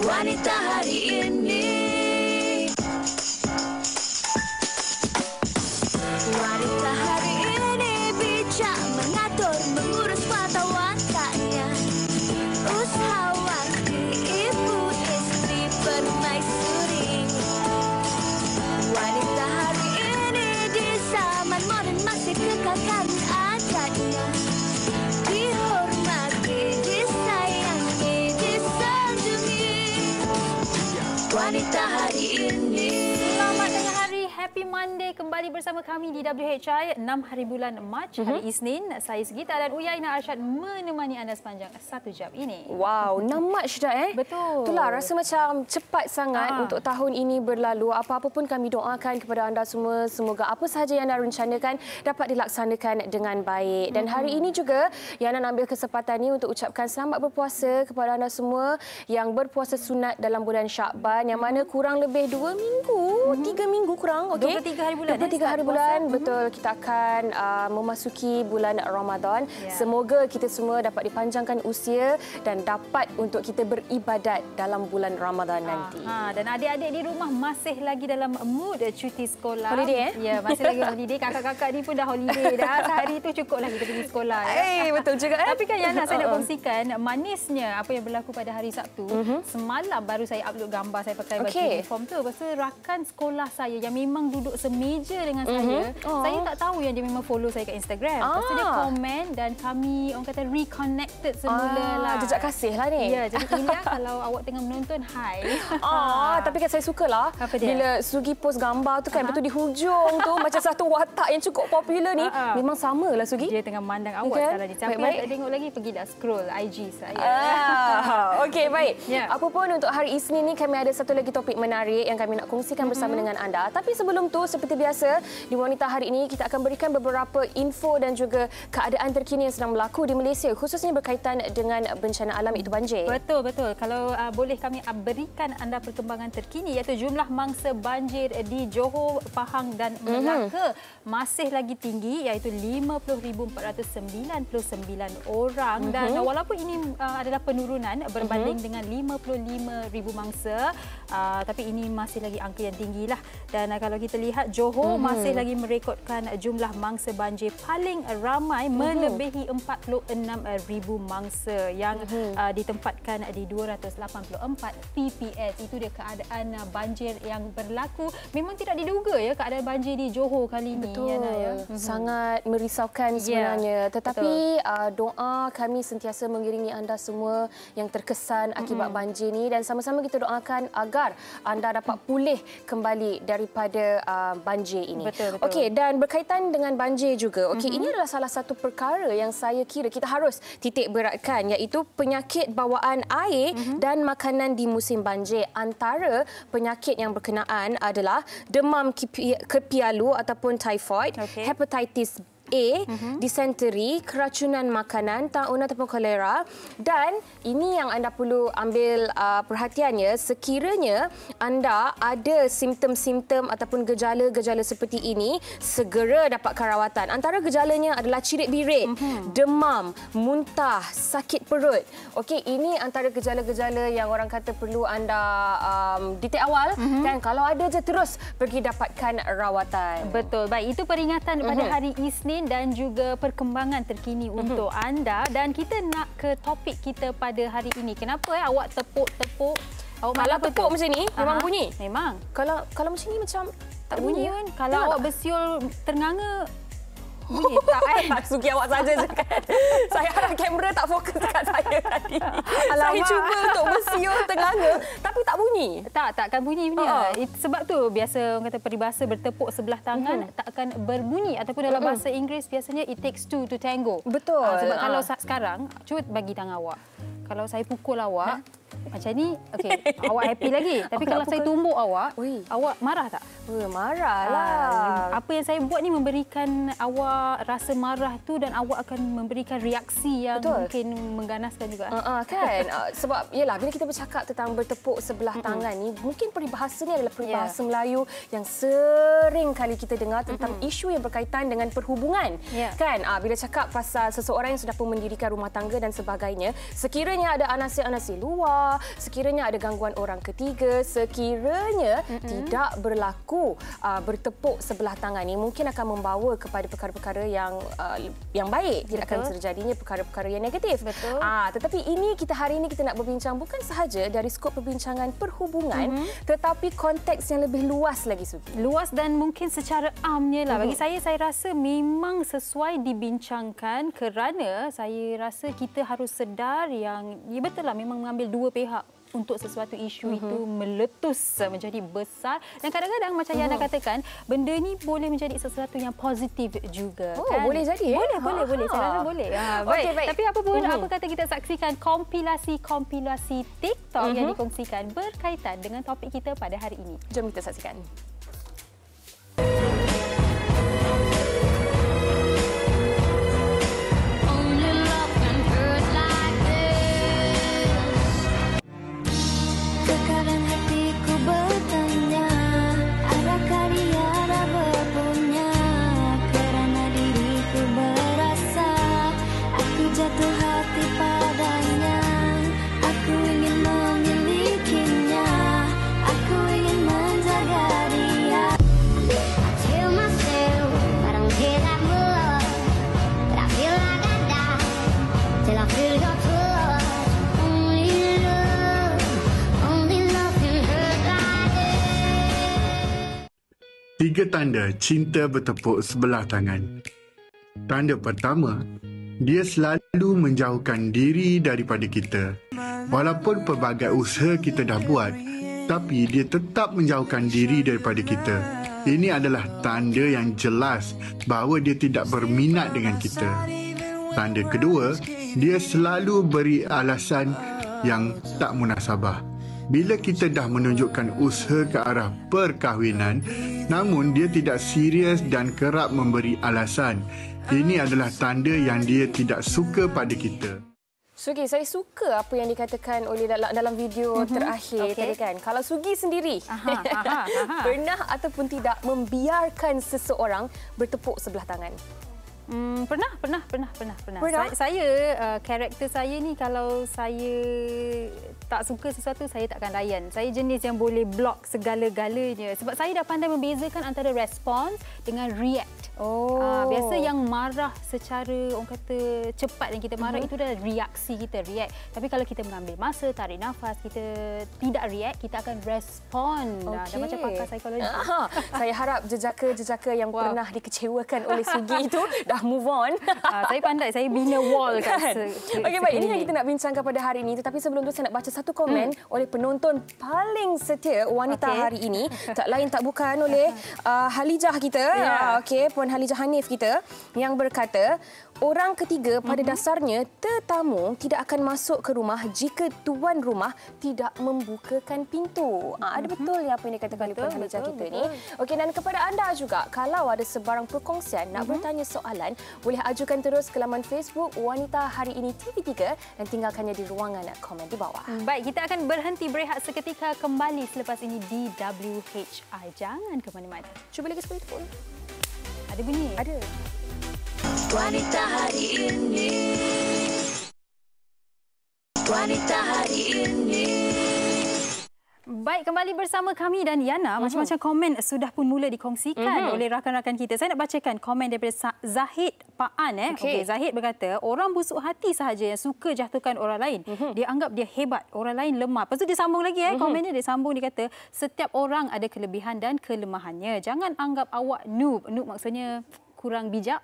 Wanita hari ini. Wanita hari ini bijak mengatur, mengurus mata wataknya. Usahawan, ibu, istri, permaisuri. Wanita hari ini di zaman modern masih kekalkan adatnya. Dihormati, disayangi, disanjungi. Wanita hari ini. Selamat tengah hari, Happy Monday, kembali bersama kami di WHI 6 hari bulan Mac, hari Isnin. Saya Segita dan Uyaina Arsyad menemani anda sepanjang 1 jam ini. Wow, 6 Mac dah Betul. Itulah rasa macam cepat sangat untuk tahun ini berlalu. Apa-apa pun kami doakan kepada anda semua, semoga apa sahaja yang anda rencanakan dapat dilaksanakan dengan baik. Dan hari ini juga Yana ambil kesempatan ini untuk ucapkan selamat berpuasa kepada anda semua yang berpuasa sunat dalam bulan Syakban, yang mana kurang lebih 2 minggu, 3 minggu kurang. Okay? 23 hari bulan. 23 hari bulan, betul. Kita akan memasuki bulan Ramadan. Semoga kita semua dapat dipanjangkan usia dan dapat untuk kita beribadat dalam bulan Ramadan nanti. Dan adik-adik di rumah masih lagi dalam mood cuti sekolah. Holiday, Ya, masih lagi holiday. Kakak-kakak ni pun dah holiday dah. Sehari tu cukuplah kita pergi sekolah. Betul juga. Tapi kan Yana, saya nak kongsikan manisnya apa yang berlaku pada hari Sabtu. Semalam baru saya upload gambar saya pakai baju uniform tu. Lepas tu rakan sekolah saya yang memang duduk semeja dengan saya tak tahu yang dia memang follow saya kat Instagram. Lepas tu dia komen dan kami orang kata reconnected semula lah. Jejak kasih lah ni. Ya, jadi Ilya kalau awak tengah menonton, hai. Tapi kan saya sukalah bila Sugi post gambar tu kan, betul di hujung tu macam satu watak yang cukup popular ni. Memang samalah Sugi. Dia tengah memandang awak sekarang ni. Siapa yang tak tengok lagi, pergi dah scroll IG saya. Okey, baik. Apa pun untuk hari Isnin ni kami ada satu lagi topik menarik yang kami nak kongsikan bersama dengan anda. Tapi sebelum tu, seperti biasa, di Wanita hari ini kita akan berikan beberapa info dan juga keadaan terkini yang sedang berlaku di Malaysia, khususnya berkaitan dengan bencana alam itu banjir. Betul. Kalau boleh kami berikan anda perkembangan terkini, iaitu jumlah mangsa banjir di Johor, Pahang dan Melaka masih lagi tinggi, iaitu 50,499 orang. Dan walaupun ini adalah penurunan berbanding dengan 55,000 mangsa, tapi ini masih lagi angka yang tinggilah. Dan kalau kita lihat, Johor masih lagi merekodkan jumlah mangsa banjir paling ramai, melebihi 46,000 mangsa yang ditempatkan di 284 PPS. Itu dia keadaan banjir yang berlaku. Memang tidak diduga ya keadaan banjir di Johor kali ini. Betul. Ya. Sangat merisaukan sebenarnya. Tetapi doa kami sentiasa mengiringi anda semua yang terkesan akibat banjir ni, dan sama-sama kita doakan agar anda dapat pulih kembali daripada banjir ini. Betul. Okey, dan berkaitan dengan banjir juga. Okey, ini adalah salah satu perkara yang saya kira kita harus titik beratkan, iaitu penyakit bawaan air dan makanan di musim banjir. Antara penyakit yang berkenaan adalah demam kepialu ataupun typhoid, hepatitis A, disenteri, keracunan makanan, taun ataupun kolera. Dan ini yang anda perlu ambil perhatiannya, sekiranya anda ada simptom-simptom ataupun gejala-gejala seperti ini, segera dapatkan rawatan. Antara gejalanya adalah cirit-birit, demam, muntah, sakit perut. Okey, ini antara gejala-gejala yang orang kata perlu anda detek awal, dan kalau ada je terus pergi dapatkan rawatan. Betul. Baik, itu peringatan pada hari Isnin dan juga perkembangan terkini untuk anda. Dan kita nak ke topik kita pada hari ini. Kenapa awak tepuk-tepuk? Awak malah tepuk macam ni memang bunyi. Memang. Kalau macam ni macam tak bunyi kan? Kalau awak bersiul ternganga, bunyi tak? Sugi awak saja je kan. Saya harap kamera tak fokus dekat saya tadi. Saya cuba untuk bersiul ternganga tapi tak bunyi. Takkan bunyi punya. Sebab tu biasa orang kata peribahasa bertepuk sebelah tangan tak akan berbunyi, ataupun dalam bahasa Inggeris biasanya it takes two to tango. Betul. Sebab kalau sekarang cuba bagi tangan awak. Kalau saya pukul awak macam ni, okey, awak happy lagi. Tapi kalau saya tumbuk awak, awak marah tak? Marahlah. Apa yang saya buat ni memberikan awak rasa marah tu dan awak akan memberikan reaksi yang mungkin mengganaskan juga. Kan? Sebab yalah bila kita bercakap tentang bertepuk sebelah tangan ni, mungkin peribahasa ni adalah peribahasa Melayu yang sering kali kita dengar tentang isu yang berkaitan dengan perhubungan. Kan? Bila cakap pasal seseorang yang sudah pun mendirikan rumah tangga dan sebagainya, sekiranya ada anasir-anasir luar, sekiranya ada gangguan orang ketiga, sekiranya tidak berlaku bertepuk sebelah tangan ni, mungkin akan membawa kepada perkara-perkara yang baik, tidak akan terjadinya perkara-perkara yang negatif. Tetapi hari ini kita nak berbincang bukan sahaja dari skop perbincangan perhubungan, tetapi konteks yang lebih luas lagi, Sugi. Luas dan mungkin secara amnya lah. Bagi saya rasa memang sesuai dibincangkan kerana saya rasa kita harus sedar yang betul lah, memang mengambil dua pihak untuk sesuatu isu itu meletus menjadi besar, dan kadang-kadang macam Yana katakan, benda ni boleh menjadi sesuatu yang positif juga. Kan? Boleh jadi. Boleh. Saya rasa boleh. Baik. Tapi apa pun apa kata, kita saksikan kompilasi TikTok yang dikongsikan berkaitan dengan topik kita pada hari ini. Jom kita saksikan. Tiga tanda cinta bertepuk sebelah tangan. Tanda pertama, dia selalu menjauhkan diri daripada kita. Walaupun pelbagai usaha kita dah buat, tapi dia tetap menjauhkan diri daripada kita. Ini adalah tanda yang jelas bahawa dia tidak berminat dengan kita. Tanda kedua, dia selalu beri alasan yang tak munasabah. Bila kita dah menunjukkan usaha ke arah perkahwinan, namun dia tidak serius dan kerap memberi alasan, ini adalah tanda yang dia tidak suka pada kita. Sugi, saya suka apa yang dikatakan oleh dalam video terakhir tadi kan. Kalau Sugi sendiri pernah ataupun tidak membiarkan seseorang bertepuk sebelah tangan? Pernah. Saya karakter saya ni, kalau saya tak suka sesuatu, saya takkan layan. Saya jenis yang boleh block segala-galanya. Sebab saya dah pandai membezakan antara respons dengan react. Biasa yang marah secara orang kata cepat dan kita marah itu adalah reaksi kita, react. Tapi kalau kita mengambil masa, tarik nafas, kita tidak react, kita akan respon. Dah macam pakar psikologi. Saya harap jejaka yang pernah dikecewakan oleh Sugi itu dah move on. Saya pandai, saya bina wall kan. Okey, baik, ini yang kita nak bincangkan pada hari ini. Tetapi sebelum tu saya nak baca satu komen oleh penonton paling setia wanita hari ini. Tak lain tak bukan oleh Halijah kita. Okey, Puan Halijah Hanif kita yang berkata, orang ketiga pada dasarnya tetamu tidak akan masuk ke rumah jika tuan rumah tidak membukakan pintu. Ada betul ya apa yang dikatakan oleh Puan Halijah kita ni. Okey, dan kepada anda juga, kalau ada sebarang perkongsian nak bertanya soalan, boleh ajukan terus ke laman Facebook Wanita Hari Ini TV3 dan tinggalkannya di ruangan komen di bawah. Baik, kita akan berhenti berehat seketika, kembali selepas ini di WHI. Jangan ke mana-mana. Cuba lagi sekali pun. Ada bunyi? Ada. Wanita Hari Ini. Wanita Hari Ini. Baik, kembali bersama kami dan Yana. Macam-macam komen sudah pun mula dikongsikan oleh rakan-rakan kita. Saya nak bacakan komen daripada Zahid Paan. Okey, Zahid berkata, orang busuk hati sahaja yang suka jatuhkan orang lain. Dia anggap dia hebat, orang lain lemah. Lepas tu dia sambung lagi komennya, dia sambung, dia kata, setiap orang ada kelebihan dan kelemahannya. Jangan anggap awak noob. Noob maksudnya kurang bijak.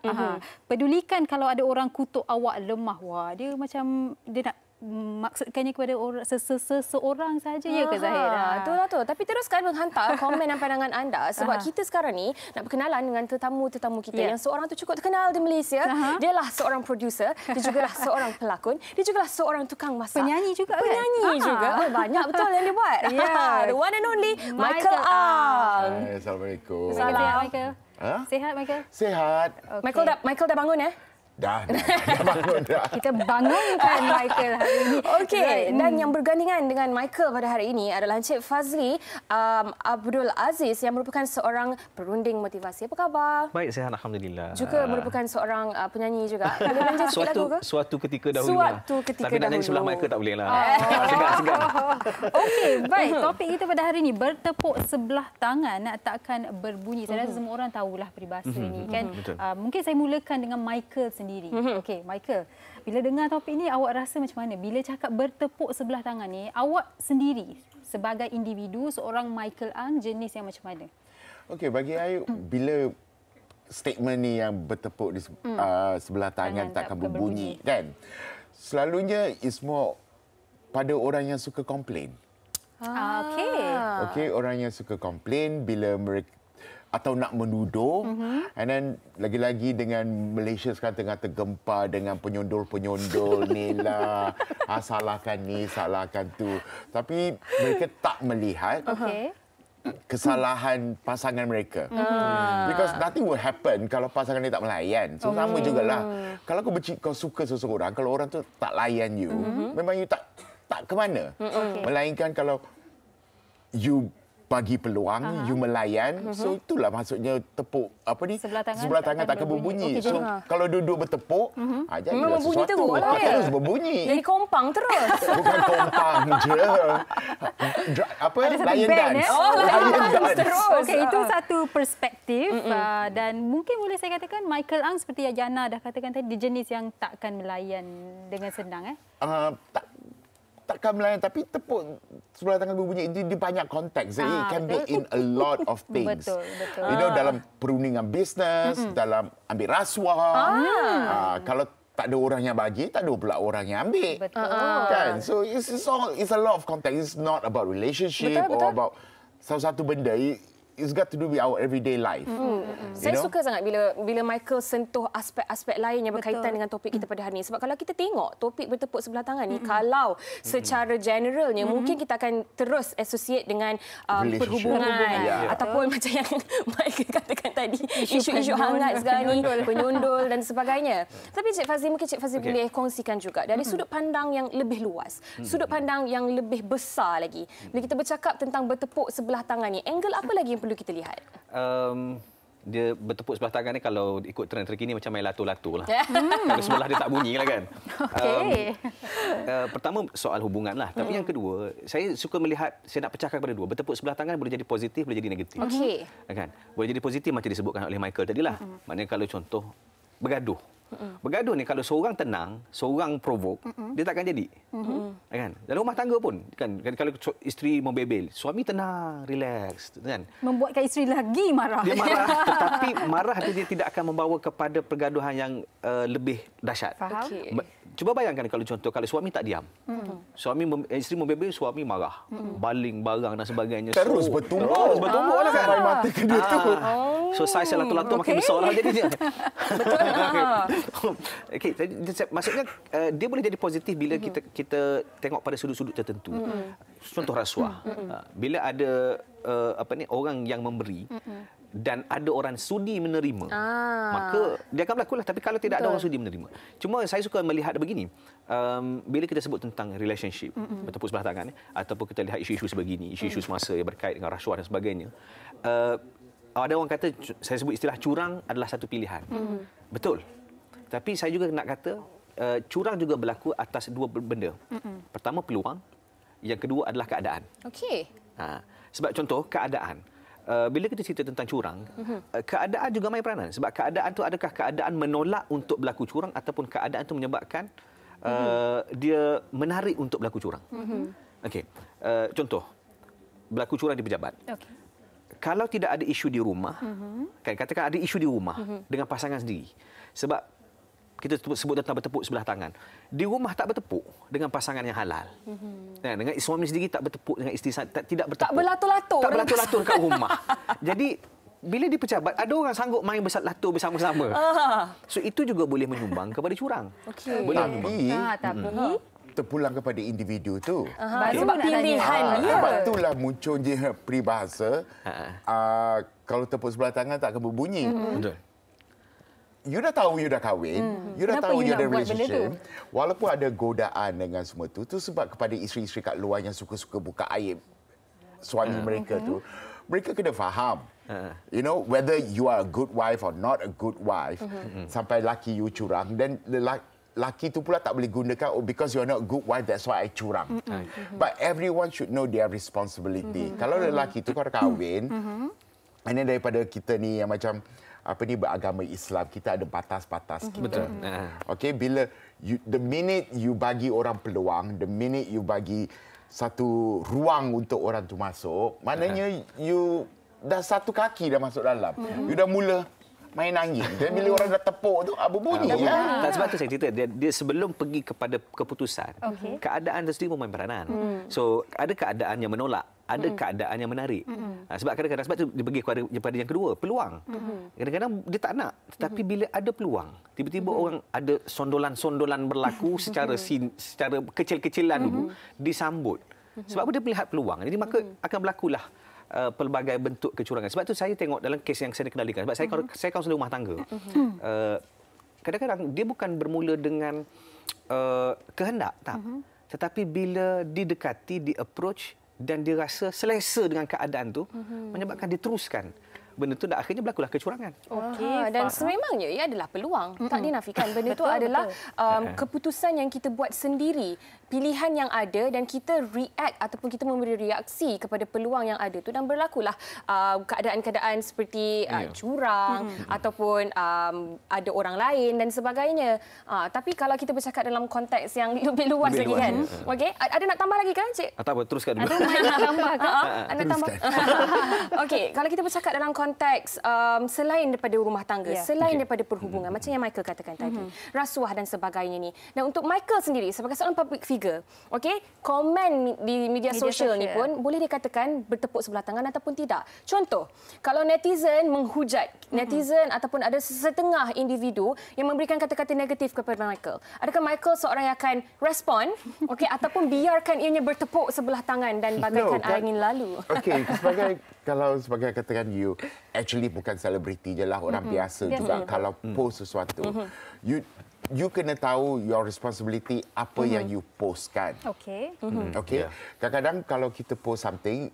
Pedulikan kalau ada orang kutuk awak lemah. Wah, dia macam dia nak maksudkannya kepada seseorang saja ya ke Zahid? Itulah tu. Tapi teruskan menghantar komen dan pandangan anda sebab kita sekarang ni nak berkenalan dengan tetamu-tetamu kita yang seorang tu cukup terkenal di Malaysia. Dia lah seorang producer, dia jugalah seorang pelakon, dia jugalah seorang tukang masak. Penyanyi juga kan? Penyanyi juga. Banyak betul yang dia buat. The one and only Michael Ang. Assalamualaikum. Sihat Michael? Sihat Michael? Sihat. Okay. Michael dah bangun Dah bangun dah. Kita bangunkan Michael hari ini. Okey, dan yang bergandingan dengan Michael pada hari ini adalah Encik Fazli Abdul Aziz yang merupakan seorang perunding motivasi. Apa khabar? Baik, sihat alhamdulillah. Juga merupakan seorang penyanyi juga. Boleh lanjut sikit lagu ke? Suatu ketika dahulu. Tapi nak nyanyi sebelah Michael tak boleh lah. Segan. Okey, baik. Topik kita pada hari ini bertepuk sebelah tangan takkan berbunyi. Saya rasa semua orang tahulah peribahasa ini kan. Mungkin saya mulakan dengan Michael sendiri. Okey, Michael, bila dengar topik ini awak rasa macam mana? Bila cakap bertepuk sebelah tangan ni, awak sendiri sebagai individu seorang Michael Ang jenis yang macam mana? Okey, bagi saya bila statement ni yang bertepuk di sebelah tangan takkan berbunyi kan. Selalunya is more pada orang yang suka komplain. Okey, orang yang suka komplain bila mereka atau nak menuduh, and then lagi-lagi dengan Malaysia sekarang tengah tergempar dengan penyondol-penyondol ni lah, salahkan ni, salahkan tu. Tapi mereka tak melihat kesalahan pasangan mereka. Because nothing will happen kalau pasangan dia tak melayan. So sama jugalah. Kalau kau suka seseorang, kalau orang tu tak layan you, memang you tak ke mana. Melainkan kalau you bagi peluang, you melayan. So itulah maksudnya tepuk sebelah tangan takkan berbunyi. So kalau duduk bertepuk, memang bunyi terus lah. Terus berbunyi. Jadi kompang terus. Bukan kompang je. Lion dance. Lion dance terus. Okey, itu satu perspektif dan mungkin boleh saya katakan Michael Ang seperti yang Jana dah katakan tadi, dia jenis yang takkan melayan dengan senang takkan melayan, tapi tepuk sebelah tangan berbunyi itu di banyak konteks. It can be in a lot of things. Betul. You know, dalam perundingan bisnes, dalam ambil rasuah. Kalau tak ada orang yang bagi, tak ada pula orang yang ambil. Betul. Kan? So it's a lot of context. It's not about relationship or about satu benda. It's got to do with our everyday life. Saya suka sangat bila Michael sentuh aspek-aspek lain yang berkaitan dengan topik kita pada hari ini. Sebab kalau kita tengok topik bertepuk sebelah tangan ni, kalau secara generalnya mungkin kita akan terus associate dengan perhubungan ataupun macam yang Michael katakan tadi, isu-isu hangat sekarang ni, penyondol dan sebagainya. Tapi Cik Fazli, mungkin Cik Fazli boleh kongsikan juga dari sudut pandang yang lebih luas, sudut pandang yang lebih besar lagi. Bila kita bercakap tentang bertepuk sebelah tangan ni, angle apa lagi yang perlu kita lihat? Dia bertepuk sebelah tangan ni kalau ikut trend terkini macam main lato-lato lah. Kalau sebelah dia tak bunyi lah kan. Pertama soal hubungan lah. Tapi yang kedua, saya suka melihat, saya nak pecahkan kepada dua. Bertepuk sebelah tangan boleh jadi positif, boleh jadi negatif. Kan? Boleh jadi positif macam disebutkan oleh Michael tadi lah. Maknanya kalau contoh bergaduh. Bergaduh ni kalau seorang tenang, seorang provoke, dia takkan jadi. Kan? Dalam rumah tangga pun kan, kalau isteri membebel, suami tenang, relax kan. Membuatkan isteri lagi marah. Dia marah, tetapi marah itu dia tidak akan membawa kepada pergaduhan yang lebih dahsyat. Cuba bayangkan kalau contoh kalau suami tak diam. Isteri membebel, suami marah. Baling barang dan sebagainya. Terus bertumbuk lah kan. Sampai mati ke dia tu. So saiz lato-lato makin besar lah jadinya. Betul. Okey, maksudnya dia boleh jadi positif bila kita tengok pada sudut-sudut tertentu. Contoh rasuah. Bila ada orang yang memberi dan ada orang sudi menerima, maka dia akan berlaku lah. Tapi kalau tidak ada orang sudi menerima. Cuma saya suka melihat begini, bila kita sebut tentang relationship, bertepuk sebelah tangan, ataupun kita lihat isu-isu sebegini, isu-isu semasa yang berkait dengan rasuah dan sebagainya, ada orang kata, saya sebut istilah curang adalah satu pilihan. Betul. Tapi saya juga nak kata, curang juga berlaku atas dua benda. Pertama, peluang. Yang kedua adalah keadaan. Sebab contoh, keadaan. Bila kita cerita tentang curang, keadaan juga main peranan. Sebab keadaan tu adakah keadaan menolak untuk berlaku curang ataupun keadaan tu menyebabkan dia menarik untuk berlaku curang. Okey. Contoh, berlaku curang di pejabat. Kalau tidak ada isu di rumah, kan katakan ada isu di rumah dengan pasangan sendiri. Sebab kita sebut tentang bertepuk sebelah tangan. Di rumah tak bertepuk dengan pasangan yang halal. Dengan suami sendiri tak bertepuk dengan isteri, tidak bertepuk. Tak berlatur-latur. Tak berlatur-latur kat rumah. Jadi bila di pejabat, ada orang sanggup main bersalatur bersama-sama. So itu juga boleh menyumbang kepada curang. Okey. Boleh Tapi terpulang kepada individu tu. Sebab pilihan dia. Sebab itulah munculnya peribahasa, kalau tepuk sebelah tangan tak akan berbunyi. Betul. You dah tahu you dah kahwin, you dah Kenapa tahu you you nak ada buat benda relationship. Walaupun ada godaan dengan semua tu sebab kepada isteri-isteri kat luar yang suka-suka buka aib suami mereka tu, mereka kena faham. You know, whether you are a good wife or not a good wife, sampai laki you curang, dan laki tu pula tak boleh gunakan, oh because you are not a good wife, that's why I curang. But everyone should know their responsibility. Kalau lelaki tu kau dah kahwin, and then daripada kita ni yang macam beragama Islam, kita ada batas-batas kita. Betul. Okay, bila the minute you bagi orang peluang, the minute you bagi satu ruang untuk orang tu masuk, maknanya you dah satu kaki dah masuk dalam. You dah mula main angin. Dan bila orang dah tepuk tu, berbunyi. Tak, sebab tu saya cerita, dia sebelum pergi kepada keputusan, keadaan tu sendiri memain peranan. So, ada keadaan yang menolak, ada keadaan yang menarik. Sebab kadang-kadang, sebab tu dia pergi kepada yang kedua, peluang. Kadang-kadang dia tak nak, tetapi bila ada peluang, tiba-tiba orang ada sondolan-sondolan berlaku secara kecil-kecilan dulu, disambut. Sebab apa dia melihat peluang. Jadi maka akan berlakulah pelbagai bentuk kecurangan. Sebab tu saya tengok dalam kes yang saya kendalikan. Sebab saya kaunselor rumah tangga. Kadang-kadang dia bukan bermula dengan kehendak, tak. Tetapi bila didekati, di-approach dan dia rasa selesa dengan keadaan tu, menyebabkan diteruskan benda tu, dan akhirnya berlakulah kecurangan. Dan sememangnya ia adalah peluang. Tak dinafikan. Benda itu adalah keputusan yang kita buat sendiri. Pilihan yang ada dan kita react ataupun kita memberi reaksi kepada peluang yang ada tu, dan berlakulah keadaan-keadaan seperti curang ataupun ada orang lain dan sebagainya. Tapi kalau kita bercakap dalam konteks yang lebih luas lagi kan. Okey, ada nak tambah lagi kan, Cik? Tak apa, teruskan dulu. ada nak tambah kan? Anda tambah. Okey, kalau kita bercakap dalam konteks selain daripada rumah tangga, selain daripada perhubungan, macam yang Michael katakan tadi, rasuah dan sebagainya ni. Dan untuk Michael sendiri sebagai seorang public figure, okey, komen di media sosial ni pun boleh dikatakan bertepuk sebelah tangan ataupun tidak. Contoh, kalau netizen menghujat, netizen ataupun ada setengah individu yang memberikan kata-kata negatif kepada Michael, adakah Michael seorang yang akan respon, okey, ataupun biarkan ianya bertepuk sebelah tangan dan bagaikan angin lalu? Okey, kalau sebagai katakan you actually bukan selebriti je lah, orang biasa juga. Kalau post sesuatu, you kena tahu your responsibility apa yang you postkan. Okey. Okey. Kadang-kadang kalau kita post something,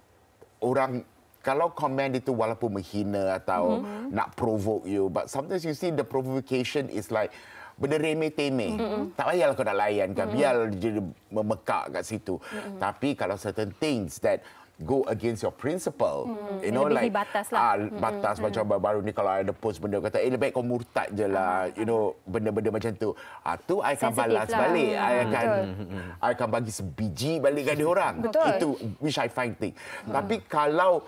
orang kalau komen itu walaupun menghina atau nak provoke you, but sometimes you see the provocation is like benda remeh-temeh. Tak payahlah kau nak layan kan. Biar dia memekak kat situ. Tapi kalau certain things that go against your principle, you know, like batas lah. batas macam baru ni kalau ada post benda kata lebih baik kau murtad je lah, you know, benda-benda macam tu, tu I akan balas balik, I akan bagi sebiji balik kat dia orang. Itu which I find thing. Tapi kalau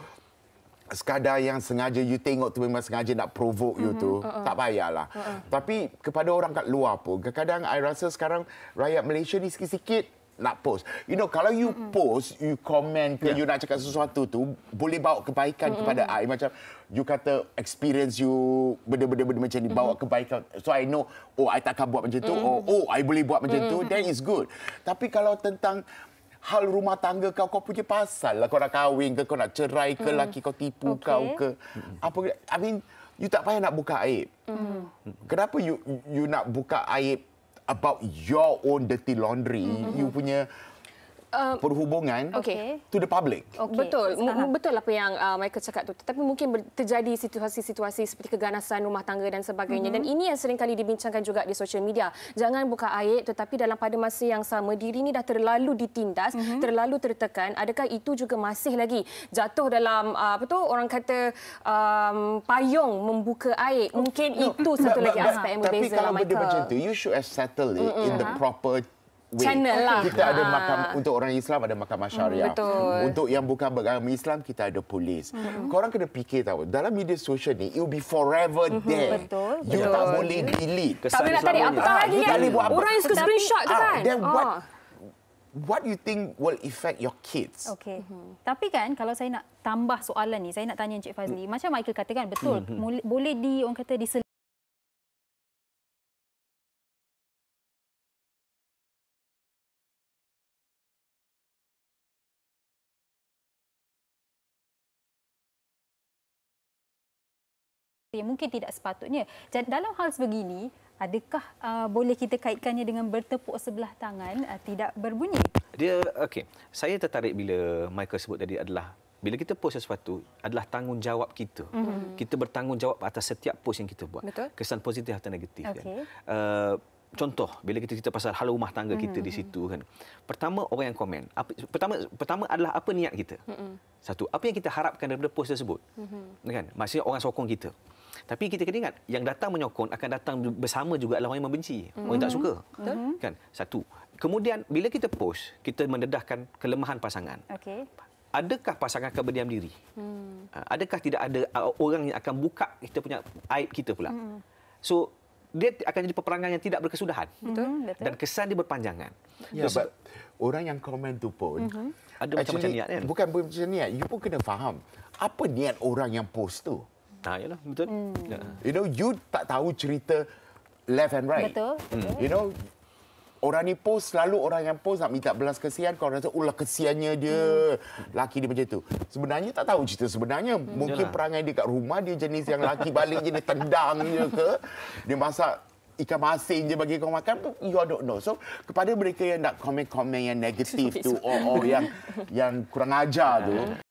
sekadar yang sengaja you tengok tu memang sengaja nak provoke you tu, tak payahlah. Tapi kepada orang kat luar pun, kadang-kadang I rasa sekarang rakyat Malaysia ni sikit-sikit nak post. You know, kalau you post, you komen ke, you nak cakap sesuatu tu, boleh bawa kebaikan kepada I. Macam you kata experience you, benda-benda macam ni, bawa kebaikan. So I know, I takkan buat macam tu. I boleh buat macam tu. That is good. Tapi kalau tentang hal rumah tangga kau punya pasal lah. Kau nak kahwin ke, kau nak cerai ke, laki kau tipu kau ke. Apa, I mean, you tak payah nak buka aib. Kenapa you nak buka aib about your own dirty laundry, you punya perhubungan to the public. Betul. Betul apa yang Michael cakap tu. Tetapi mungkin terjadi situasi-situasi seperti keganasan rumah tangga dan sebagainya. Dan ini yang sering kali dibincangkan juga di social media. Jangan buka aib, tetapi dalam pada masa yang sama diri ni dah terlalu ditindas, terlalu tertekan. Adakah itu juga masih lagi jatuh dalam orang kata payung membuka aib? Mungkin itu satu lagi aspek yang berbeza lah, Michael. Tapi kalau benda Michael. macam tu, you should have settled it in the proper Channel lah. Kita ada mahkamah, untuk orang Islam ada mahkamah syariah. Betul. Untuk yang bukan beragama Islam, kita ada polis. Korang kena fikir tahu, dalam media sosial ni, it will be forever there. Betul. You tak boleh delete. Tak boleh nak tarik apatah lagi kan. Orang yang suka screenshot tu kan. Then what you think will affect your kids? Okey. Tapi kan kalau saya nak tambah soalan ni, saya nak tanya Encik Fazli. Macam Michael katakan betul, boleh orang kata mungkin tidak sepatutnya. Dalam hal sebegini, adakah boleh kita kaitkannya dengan bertepuk sebelah tangan tidak berbunyi? Dia okey. Saya tertarik bila Michael sebut tadi adalah bila kita post sesuatu adalah tanggungjawab kita. Kita bertanggungjawab atas setiap post yang kita buat. Betul. Kesan positif atau negatif Okey. kan. Contoh bila kita cerita pasal hal rumah tangga kita di situ kan. Pertama orang yang komen. Pertama adalah apa niat kita. Satu, apa yang kita harapkan daripada post tersebut. Kan? Maksudnya orang sokong kita. Tapi kita kena ingat yang datang menyokong akan datang bersama juga adalah orang yang membenci, orang yang tak suka. Kan? Satu. Kemudian bila kita post, kita mendedahkan kelemahan pasangan. Okey. Adakah pasangan akan berdiam diri? Adakah tidak ada orang yang akan buka kita punya aib kita pula? So dia akan jadi peperangan yang tidak berkesudahan. Betul. Dan kesan dia berpanjangan. Ya, but orang yang komen tu pun ada macam-macam niat kan? Bukan macam niat, you pun kena faham apa niat orang yang post tu. Yalah, betul. You know, you tak tahu cerita left and right. Betul. You know, orang ni post, selalu orang yang post nak minta belas kesian, kau rasa, ulah kesiannya dia, laki dia macam tu. Sebenarnya tak tahu cerita sebenarnya. Mungkin perangai dia kat rumah, dia jenis yang laki balik je, dia tendang je ke, dia masak ikan masin je bagi kau makan, you don't know. So, kepada mereka yang nak komen-komen yang negatif tu, yang kurang ajar tu,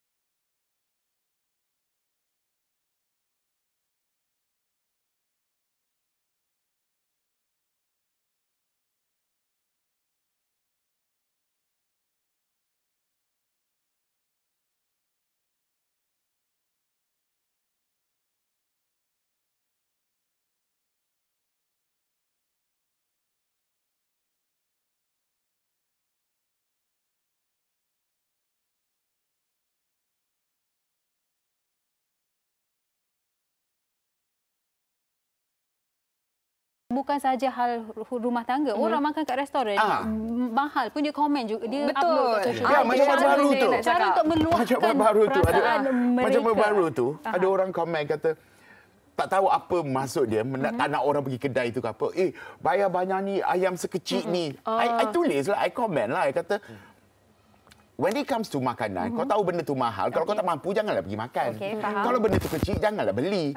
Bukan saja hal rumah tangga, orang makan kat restoran mahal pun dia komen juga, dia upload kat social Ya, media. macam baru tu. Cara untuk meluahkan perasaan mereka. Macam baru tu, ada orang komen kata tak tahu apa maksud dia, tak nak orang pergi kedai tu ke apa. Bayar banyak ni, ayam sekecil ni. I tulis lah, I komen lah. I kata, when it comes to makanan, kau tahu benda tu mahal. Kalau kau tak mampu, janganlah pergi makan. Kalau benda tu kecil, janganlah beli.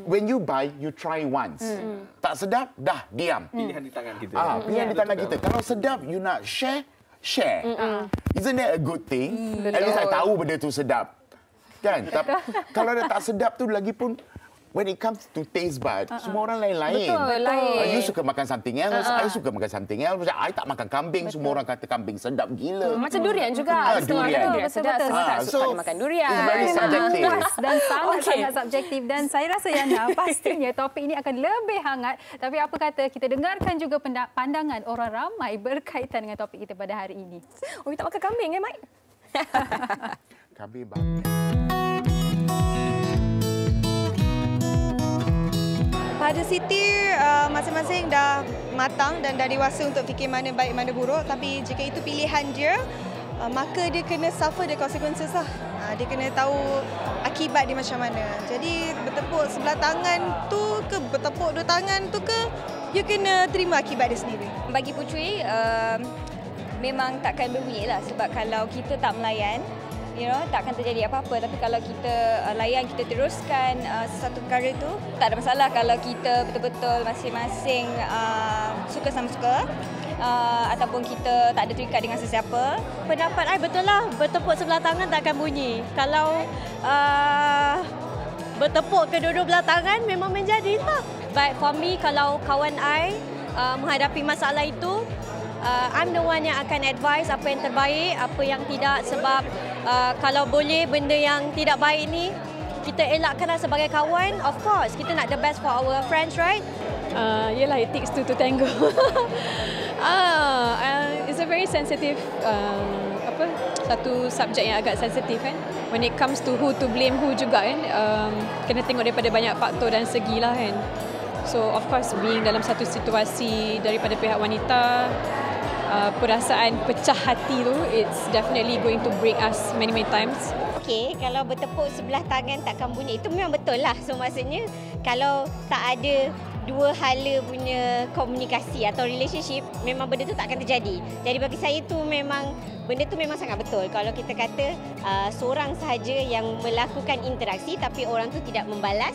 When you buy, you try once. Tak sedap, dah, diam. Pilihan di tangan kita. Pilihan di tangan kita. Kalau sedap, you nak share. Isn't that a good thing? At least I tahu benda tu sedap. Kan? Kalau dah tak sedap tu lagi pun, when it comes to taste bud, semua orang lain-lain. Betul, lain. You suka makan something else, I suka makan something else. Macam I tak makan kambing, semua orang kata kambing sedap gila. Macam durian juga. Durian. Durian sedap, semua tak suka makan durian. It's very subjective. Dan sangat-sangat subjektif. Dan saya rasa Yana, pastinya topik ini akan lebih hangat. Tapi apa kata, kita dengarkan juga pandangan orang ramai berkaitan dengan topik kita pada hari ini. Oh, you tak makan kambing Mike? Kambing bang. Pada Siti, masing-masing dah matang dan dah dewasa untuk fikir mana baik, mana buruk. Tapi jika itu pilihan dia, maka dia kena suffer the consequences lah. Dia kena tahu akibat dia macam mana. Jadi bertepuk sebelah tangan tu ke bertepuk dua tangan tu ke, you kena terima akibat dia sendiri. Bagi Puteri, memang takkan berbunyi lah. Sebab kalau kita tak melayan, tak akan terjadi apa-apa. Tapi kalau kita layan, kita teruskan sesuatu perkara itu, tak ada masalah kalau kita betul-betul masing-masing suka sama suka ataupun kita tak ada terikat dengan sesiapa. Pendapat saya betul lah, bertepuk sebelah tangan tak akan bunyi. Kalau bertepuk kedua-dua belah tangan memang menjadi lah. But for me, kalau kawan saya menghadapi masalah itu, I'm the one yang akan advise apa yang terbaik, apa yang tidak. Sebab kalau boleh benda yang tidak baik ni kita elakkanlah sebagai kawan. Of course, kita nak the best for our friends, right? Yelah, it takes two to tango. a very sensitive satu subjek yang agak sensitif kan. When it comes to who to blame who juga kan, kena tengok daripada banyak faktor dan segi lah kan. So of course being dalam satu situasi daripada pihak wanita, perasaan pecah hati tu, it's definitely going to break us many times. Okey, kalau bertepuk sebelah tangan takkan bunyi, itu memang betul lah. So maksudnya kalau tak ada dua hala punya komunikasi atau relationship, memang benda tu tak akan terjadi. Jadi bagi saya tu memang benda tu memang sangat betul. Kalau kita kata seorang sahaja yang melakukan interaksi tapi orang tu tidak membalas,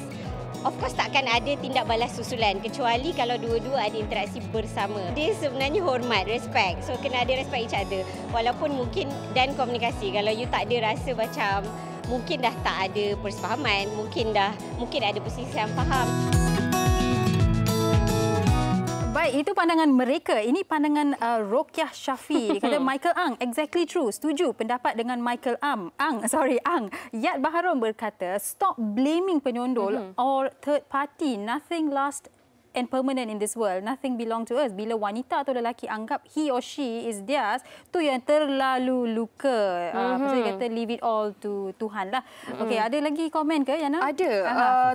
of course takkan ada tindak balas susulan kecuali kalau dua-dua ada interaksi bersama. Dia sebenarnya hormat, respect. So kena ada respect each other. Walaupun mungkin dan komunikasi. Kalau you tak ada rasa macam mungkin dah tak ada persefahaman, mungkin ada perselisihan faham. Baik, itu pandangan mereka. Ini pandangan Rokiah Syafi. Dia kata Michael Ang, exactly true. Setuju pendapat dengan Michael Ang. Yat Baharom berkata, stop blaming penyondol or third party. Nothing lasts and permanent in this world. Nothing belong to us. Bila wanita atau lelaki anggap he or she is theirs, tu yang terlalu luka. Pasal dia kata leave it all to Tuhan lah. Okey, ada lagi komen ke Yana? Ada.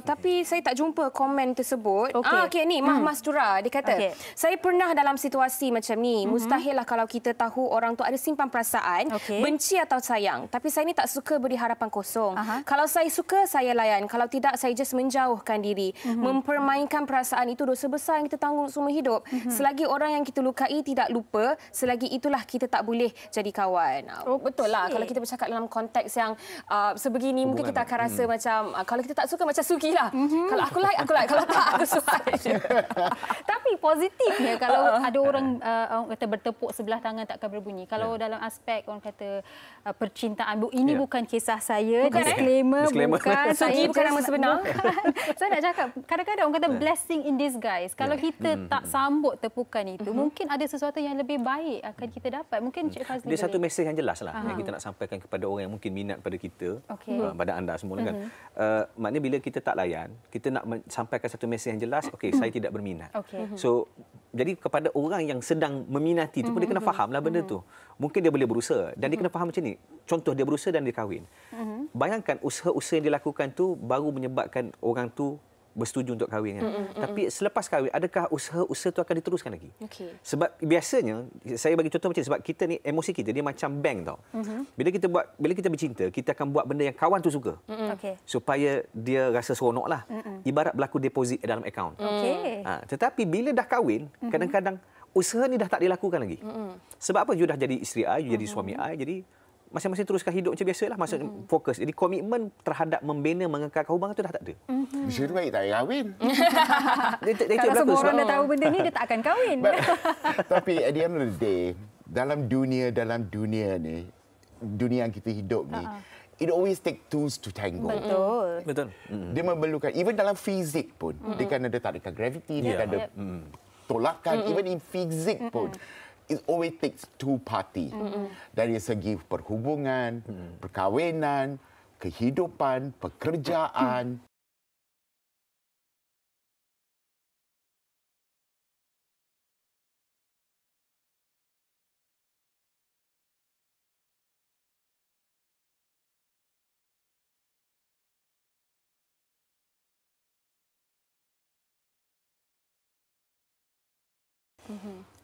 Tapi saya tak jumpa komen tersebut. Okey, ni Mas Tura. Dia kata, saya pernah dalam situasi macam ni. Mustahil lah kalau kita tahu orang tu ada simpan perasaan, benci atau sayang. Tapi saya ni tak suka beri harapan kosong. Kalau saya suka, saya layan. Kalau tidak, saya just menjauhkan diri. Mempermainkan perasaan itu dosa besar yang kita tanggung seumur hidup. Selagi orang yang kita lukai tidak lupa, selagi itulah kita tak boleh jadi kawan. Betul lah. Kalau kita bercakap dalam konteks yang sebegini, mungkin kita akan rasa macam, kalau kita tak suka, macam Suki lah. Kalau aku like. Kalau tak, aku suka. Tapi positifnya, kalau ada orang kata bertepuk sebelah tangan takkan berbunyi. Kalau dalam aspek orang kata percintaan, ini bukan kisah saya. Disclaimer. Bukan. Suki bukan nama sebenar. Saya nak cakap, kadang-kadang orang kata blessing in disguise. Kalau kita tak sambut tepukan itu, mungkin ada sesuatu yang lebih baik akan kita dapat. Mungkin Cik Fazli dia satu mesej yang jelas lah yang kita nak sampaikan kepada orang yang mungkin minat pada kita, pada anda semua kan. Maknanya bila kita tak layan, kita nak sampaikan satu mesej yang jelas, saya tidak berminat. So jadi kepada orang yang sedang meminati tu pun dia kena fahamlah benda tu. Mungkin dia boleh berusaha dan dia kena faham macam ni. Contoh dia berusaha dan dia kahwin. Bayangkan usaha-usaha yang dilakukan tu baru menyebabkan orang tu bersetuju untuk kahwin kan. Tapi selepas kahwin, adakah usaha-usaha itu akan diteruskan lagi? Sebab biasanya saya bagi contoh macam sebab kita ni emosi kita dia macam bank tau. Bila kita bercinta, kita akan buat benda yang kawan tu suka. Supaya dia rasa seronok lah. Ibarat berlaku deposit dalam akaun. Tetapi bila dah kahwin, kadang-kadang usaha ni dah tak dilakukan lagi. Sebab apa? You dah jadi isteri I, you jadi suami I, jadi masing-masing teruskan hidup macam biasalah, maksudnya fokus. Jadi komitmen terhadap membina mengekalkan hubungan itu dah tak ada. Bisa baik tak kahwin. Kalau semua orang dah tahu benda ni, dia tak akan kahwin. Tapi at the end of the day, dalam dunia ni, dunia yang kita hidup ni, it always take tools to tango. Betul. Dia memerlukan, even dalam fizik pun, dia kan ada tarikan graviti, dia kan ada tolakan, even in fizik pun. It always takes two party. Dari segi perhubungan, perkahwinan, kehidupan, pekerjaan.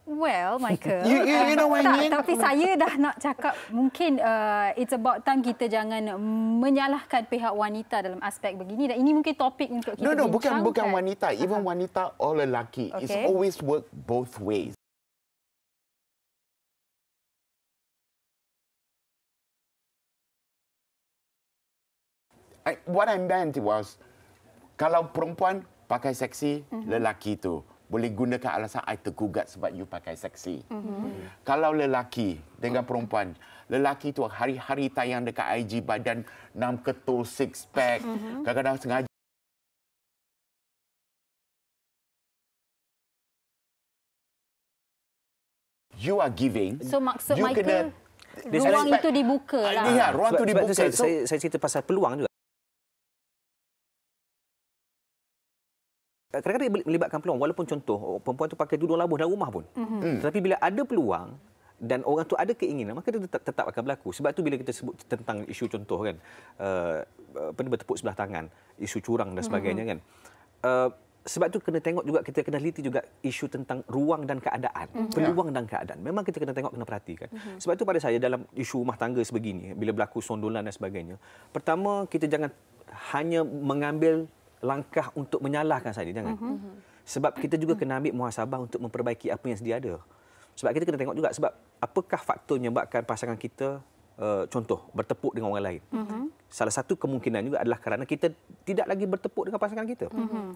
Well, Michael. You know what I mean? Tapi saya dah nak cakap mungkin it's about time kita jangan menyalahkan pihak wanita dalam aspek begini. Dan ini mungkin topik untuk kita bincangkan. Bukan wanita. Even wanita or lelaki. It's always work both ways. What I meant was, kalau perempuan pakai seksi, lelaki tu boleh gunakan alasan I tergugat sebab you pakai seksi. Kalau lelaki dengan perempuan, lelaki tu hari-hari tayang dekat IG badan 6 ketul, 6 pack, kadang-kadang sengaja. You are giving. So maksud Michael, ruang itu dibuka lah. Ya, ruang itu dibuka. Saya cerita pasal peluang juga. Kadang-kadang melibatkan peluang, walaupun contoh perempuan tu pakai tudung labuh dalam rumah pun. Tetapi bila ada peluang, dan orang tu ada keinginan, maka dia tetap akan berlaku. Sebab tu bila kita sebut tentang isu contoh kan, bertepuk sebelah tangan, isu curang dan sebagainya kan. Sebab tu kena tengok juga, kita kena teliti juga isu tentang ruang dan keadaan, peluang dan keadaan. Memang kita kena tengok, kena perhatikan. Sebab tu pada saya dalam isu rumah tangga sebegini, bila berlaku sondolan dan sebagainya, pertama kita jangan hanya mengambil langkah untuk menyalahkan saja, jangan. Sebab kita juga kena ambil muhasabah untuk memperbaiki apa yang sedia ada. Sebab kita kena tengok juga sebab apakah faktor yang menyebabkan pasangan kita contoh bertepuk dengan orang lain. Salah satu kemungkinan juga adalah kerana kita tidak lagi bertepuk dengan pasangan kita.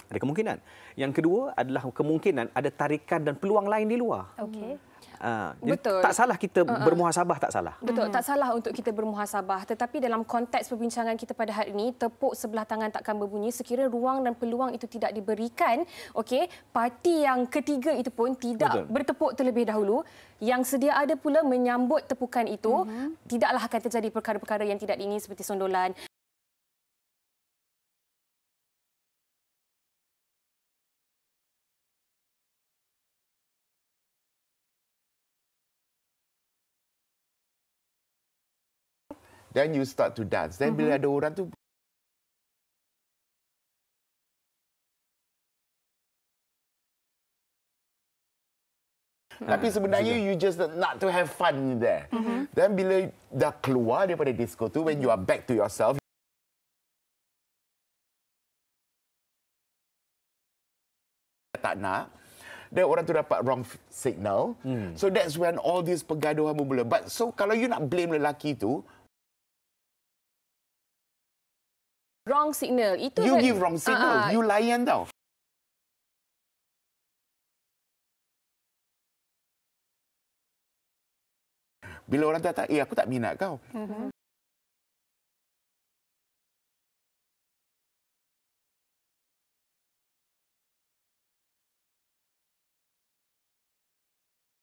Ada kemungkinan. Yang kedua adalah kemungkinan ada tarikan dan peluang lain di luar. Betul. Tak salah kita bermuhasabah, tak salah. Betul, tak salah untuk kita bermuhasabah. Tetapi dalam konteks perbincangan kita pada hari ini, tepuk sebelah tangan takkan berbunyi sekiranya ruang dan peluang itu tidak diberikan. Okey, parti yang ketiga itu pun tidak bertepuk terlebih dahulu. Yang sedia ada pula menyambut tepukan itu, tidaklah akan terjadi perkara-perkara yang tidak diingini seperti sondolan. Then you start to dance. Then bila ada orang tu tapi sebenarnya you just not to have fun there. Dan bila dah keluar daripada disco tu, when you are back to yourself, tak nak, dan orang tu dapat wrong signal. So that's when all this pergaduhan bermula. But so kalau you nak blame lelaki tu, wrong signal. Itu you give wrong signal. You layan tau. Bila orang kata, aku tak minat kau.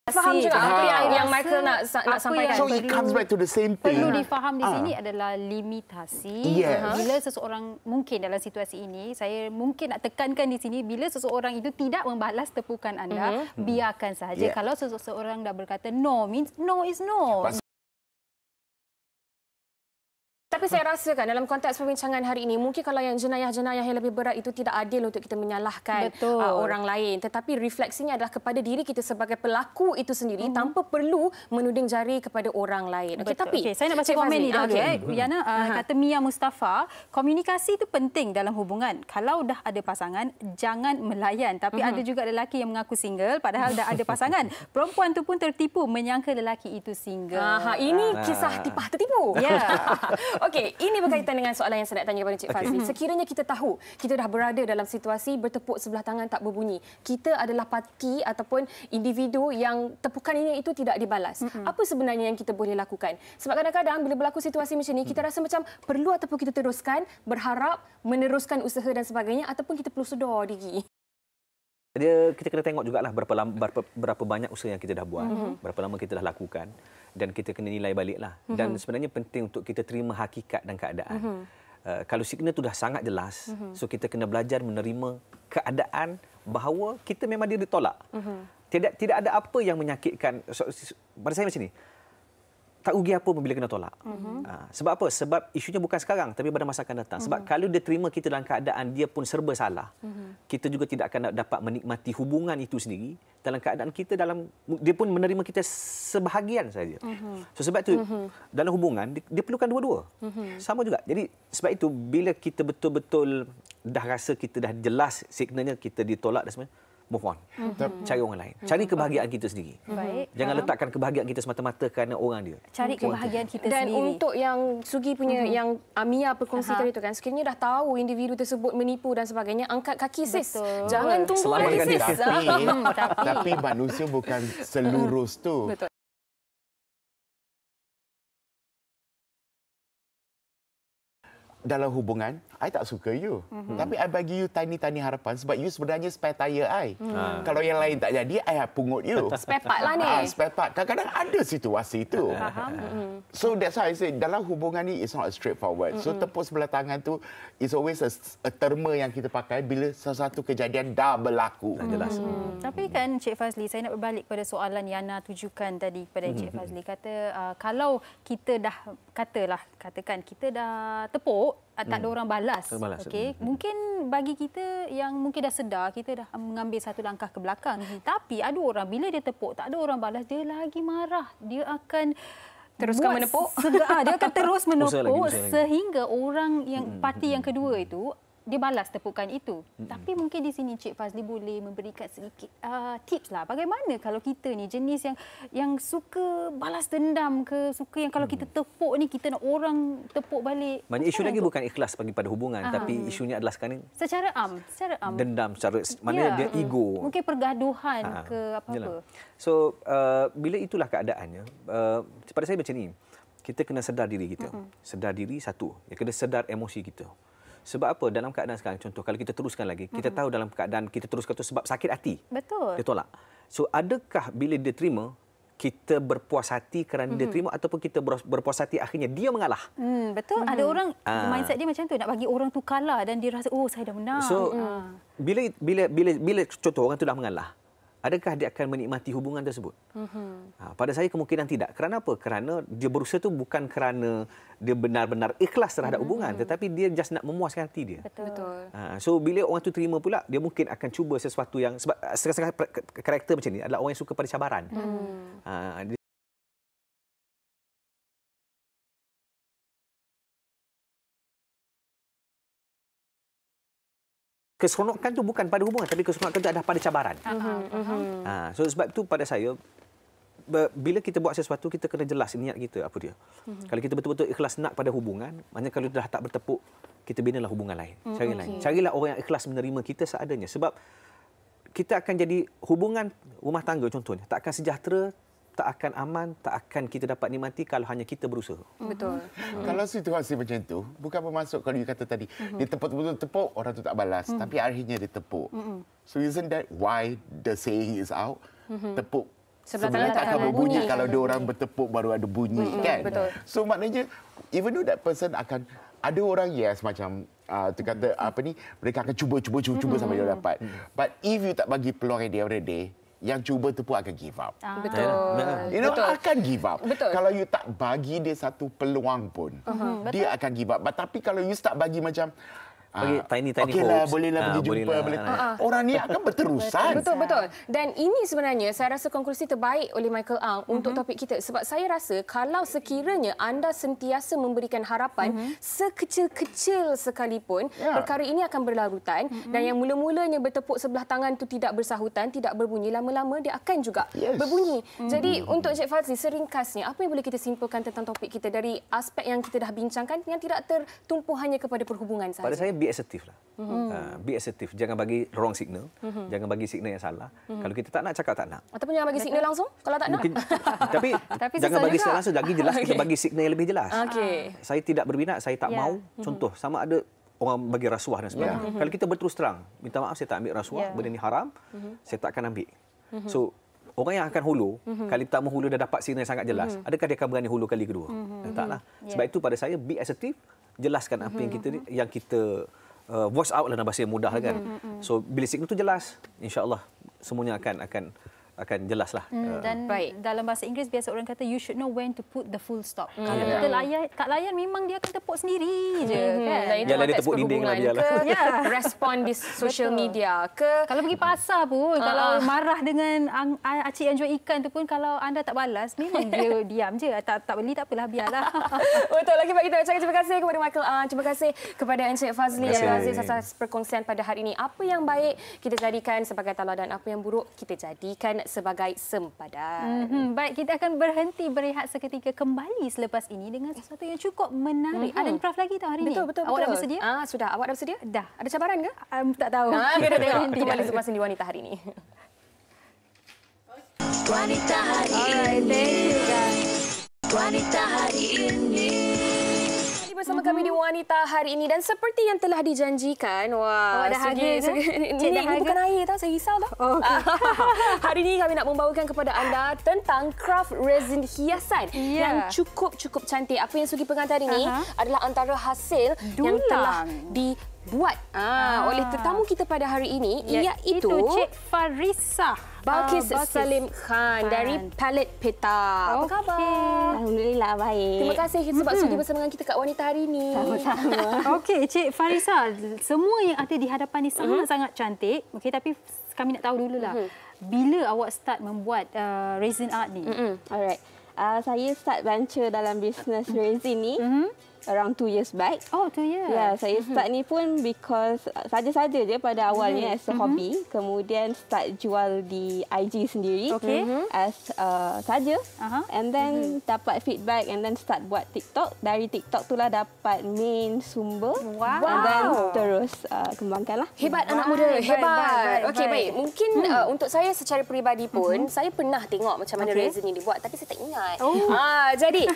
Faham juga apa yang Michael nak sampaikan. So it comes back to the same thing. Perlu difaham di sini adalah limitasi. Bila seseorang mungkin dalam situasi ini, saya mungkin nak tekankan di sini, bila seseorang itu tidak membalas tepukan anda, biarkan sahaja. Kalau seseorang dah berkata no means no is no. Tapi saya rasakan dalam konteks perbincangan hari ini, mungkin kalau yang jenayah-jenayah yang lebih berat itu tidak adil untuk kita menyalahkan orang lain. Tetapi refleksinya adalah kepada diri kita sebagai pelaku itu sendiri tanpa perlu menuding jari kepada orang lain. Tapi saya nak baca komen ni dahulu. Yana kata Mia Mustafa, komunikasi itu penting dalam hubungan. Kalau dah ada pasangan, jangan melayan. Tapi ada juga lelaki yang mengaku single padahal dah ada pasangan. Perempuan tu pun tertipu menyangka lelaki itu single. Ini kisah tipah tertipu. Okey, ini berkaitan dengan soalan yang saya nak tanya kepada Encik Fazli. Sekiranya kita tahu kita dah berada dalam situasi bertepuk sebelah tangan tak berbunyi, kita adalah parti ataupun individu yang tepukan ini itu tidak dibalas. Apa sebenarnya yang kita boleh lakukan? Sebab kadang-kadang bila berlaku situasi macam ini, kita rasa macam perlu ataupun kita teruskan, berharap meneruskan usaha dan sebagainya, ataupun kita perlu sedar diri. Kita kena tengok jugalah berapa banyak usaha yang kita dah buat, berapa lama kita dah lakukan, dan kita kena nilai baliklah. Dan sebenarnya penting untuk kita terima hakikat dan keadaan. Kalau signal itu dah sangat jelas, so kita kena belajar menerima keadaan bahawa kita memang ditolak. Tidak ada apa yang menyakitkan. Pada saya macam ni, tak rugi apa apabila kena tolak. Sebab apa? Sebab isunya bukan sekarang, tapi pada masa akan datang. Sebab kalau dia terima kita dalam keadaan dia pun serba salah, kita juga tidak akan dapat menikmati hubungan itu sendiri dalam keadaan kita dia pun menerima kita sebahagian saja. So sebab itu dalam hubungan dia perlukan dua-dua. Sama juga. Jadi sebab itu bila kita betul-betul dah rasa kita dah jelas signalnya kita ditolak dan sebagainya, move on. Cari orang lain. Cari kebahagiaan kita sendiri. Jangan letakkan kebahagiaan kita semata-mata kerana orang dia. Cari kebahagiaan kita dan sendiri. Dan untuk yang Sugi punya, yang Mia perkongsikan itu kan, sekiranya dah tahu individu tersebut menipu dan sebagainya, angkat kaki sis. Jangan tunggu lagi sis. Tapi manusia bukan selurus tu. Betul. dalam hubungan, I tak suka you. Tapi I bagi you tiny harapan sebab you sebenarnya spare tire I. Kalau yang lain tak jadi, I pungut you. Spare part lah ni. Spare part. Kadang-kadang ada situasi itu. So that's why I say, dalam hubungan ni, it's not straightforward. So tepuk sebelah tangan tu, it's always a terma yang kita pakai bila sesuatu kejadian dah berlaku. Jelas. Tapi kan Cik Fazli, saya nak berbalik pada soalan Yana tujukan tadi kepada Cik Fazli. Kata kalau kita dah, katakan kita dah tepuk, tak ada orang balas. Okey, mungkin bagi kita yang mungkin dah sedar, kita dah mengambil satu langkah ke belakang. Tapi ada orang bila dia tepuk, tak ada orang balas, dia lagi marah. Dia akan teruskan menepuk. Dia akan terus menepuk lagi. sehingga orang yang parti yang kedua itu dia balas tepukan itu. Tapi mungkin di sini Cik Fazli boleh memberikan sedikit tips lah. Bagaimana kalau kita ni jenis yang suka balas dendam ke, suka yang kalau kita tepuk ni kita nak orang tepuk balik. Maknanya isu lagi bukan ikhlas bagi pada hubungan, tapi isunya adalah sekarang secara am. Dendam, secara mana dia ego. Mungkin pergaduhan ke apa-apa. So bila itulah keadaannya, pada saya macam ni. Kita kena sedar diri kita. Sedar diri satu. Ya, kena sedar emosi kita. Sebab apa? Dalam keadaan sekarang, contoh, kalau kita teruskan lagi, kita tahu dalam keadaan kita teruskan itu sebab sakit hati. Betul. Dia tolak. So, adakah bila dia terima, kita berpuas hati kerana dia terima ataupun kita berpuas hati akhirnya dia mengalah? Betul. Ada orang, mindset dia macam tu, nak bagi orang tu kalah dan dia rasa, oh, saya dah menang. So, bila contoh orang tu dah mengalah, adakah dia akan menikmati hubungan tersebut? Pada saya kemungkinan tidak. Kerana apa? Kerana dia berusaha tu bukan kerana dia benar-benar ikhlas terhadap hubungan, tetapi dia just nak memuaskan hati dia. Betul. So bila orang tu terima pula, dia mungkin akan cuba sesuatu yang, sebab setengah karakter macam ni adalah orang yang suka pada cabaran. Keseronokan tu bukan pada hubungan, tapi keseronokan tu adalah pada cabaran. So sebab itu pada saya, bila kita buat sesuatu, kita kena jelas niat kita apa dia. Kalau kita betul-betul ikhlas nak pada hubungan, maknanya kalau dah tak bertepuk, kita binalah hubungan lain. Carilah orang yang ikhlas menerima kita seadanya. Sebab kita akan jadi hubungan rumah tangga contohnya, tak akan sejahtera, tak akan aman, tak akan kita dapat nikmati kalau hanya kita berusaha. Betul. Kalau situasi macam tu, bukan bermaksud kalau you kata tadi, dia tepuk, orang tu tak balas, tapi akhirnya dia tepuk. So isn't that why the saying is out? Tepuk sebenarnya tak akan berbunyi kalau dua orang bertepuk baru ada bunyi, kan? Betul. So maknanya, even though that person akan, ada orang yes macam kata apa ni, mereka akan cuba sampai dia dapat. But if you tak bagi peluang at the end of the day, yang cuba tu pun akan give up. Betul. You know, akan give up. Betul. Kalau you tak bagi dia satu peluang pun, dia akan give up. Tapi kalau you start bagi macam bagi tiny okeylah, bolehlah pergi jumpa. Orang ni akan berterusan. Betul. Dan ini sebenarnya saya rasa konklusi terbaik oleh Michael Ang untuk topik kita. Sebab saya rasa kalau sekiranya anda sentiasa memberikan harapan sekecil-kecil sekalipun, perkara ini akan berlarutan. Dan yang mula-mulanya bertepuk sebelah tangan itu tidak bersahutan, tidak berbunyi, lama-lama dia akan juga berbunyi. Jadi untuk Cik Fazli, seringkasnya apa yang boleh kita simpulkan tentang topik kita dari aspek yang kita dah bincangkan yang tidak tertumpu hanya kepada perhubungan sahaja? Pada saya, be assertive lah. Be assertive. Jangan bagi wrong signal. Jangan bagi signal yang salah. Kalau kita tak nak, cakap tak nak. Ataupun jangan bagi signal langsung kalau tak nak. Tapi jangan bagi signal langsung. Lagi jelas, kita bagi signal yang lebih jelas. Saya tidak berminat, saya tak mau. Contoh, sama ada orang bagi rasuah dan sebagainya. Kalau kita berterus terang, minta maaf, saya tak ambil rasuah, benda ni haram, saya tak akan ambil. So, orang yang akan hulu, kali pertama hulu dah dapat signal yang sangat jelas, adakah dia akan berani hulu kali kedua? Taklah. Sebab itu pada saya, be assertive, jelaskan apa yang kita voice out lah dalam bahasa yang mudah kan. So bila signal tu jelas, insya-Allah semuanya akan jelaslah. Dan dalam bahasa Inggeris biasa orang kata you should know when to put the full stop. Kalau kita tak layan memang dia akan tepuk sendiri je kan. Yalah, dia tepuk dinding lah dia lah. Respon di social media ke, kalau pergi pasar pun kalau marah dengan acik yang jual ikan tu pun kalau anda tak balas memang dia diam je. Tak beli tak apalah, biarlah. Betul lagi Pak, kita ucapkan terima kasih kepada Michael Ang, terima kasih kepada Encik Fazli dan Aziz atas perkongsian pada hari ini. Apa yang baik kita jadikan sebagai tauladan, apa yang buruk kita jadikan sebagai sempadan. Baik, kita akan berhenti berehat seketika, kembali selepas ini dengan sesuatu yang cukup menarik. Ada improv lagi tak hari ini? Betul. Awak dah bersedia? Sudah. Awak dah bersedia? Dah. Ada cabaran ke? Tak tahu. Kita tengok kembali selepas ini Wanita hari ini. Wanita hari ini. Wanita hari ini. Bersama kami di Wanita hari ini dan seperti yang telah dijanjikan, wah, ada harga ke? Ini bukan air tau, saya risau tau. Oh, okay. Hari ini kami nak membawakan kepada anda tentang craft resin hiasan yang cukup cantik. Apa yang Sugi pengantar ini adalah antara hasil yang telah dibuat oleh tetamu kita pada hari ini, iaitu Cik Farisa Balkis Salim Khan dari Palette Peta. Apa khabar? Alhamdulillah, baik. Terima kasih sebab sudi bersama dengan kita kat Wanita hari ini. Sama-sama. Okey, Cik Farisa, semua yang ada di hadapan ni sangat-sangat cantik. Okey, tapi kami nak tahu dululah. Bila awak start membuat resin art ni? Alright. Saya start venture dalam bisnes resin ni around 2 years back. Oh, 2 years. Ya, saya start ni pun because saja-saja je pada awalnya as a hobby. Kemudian start jual di IG sendiri as saja. And then dapat feedback and then start buat TikTok. Dari TikTok itulah dapat main sumber. And then terus kembangkanlah. Hebat anak muda, hebat. Okey, baik. Mungkin untuk saya secara peribadi pun, saya pernah tengok macam mana resin ni dibuat tapi saya tak ingat. Jadi,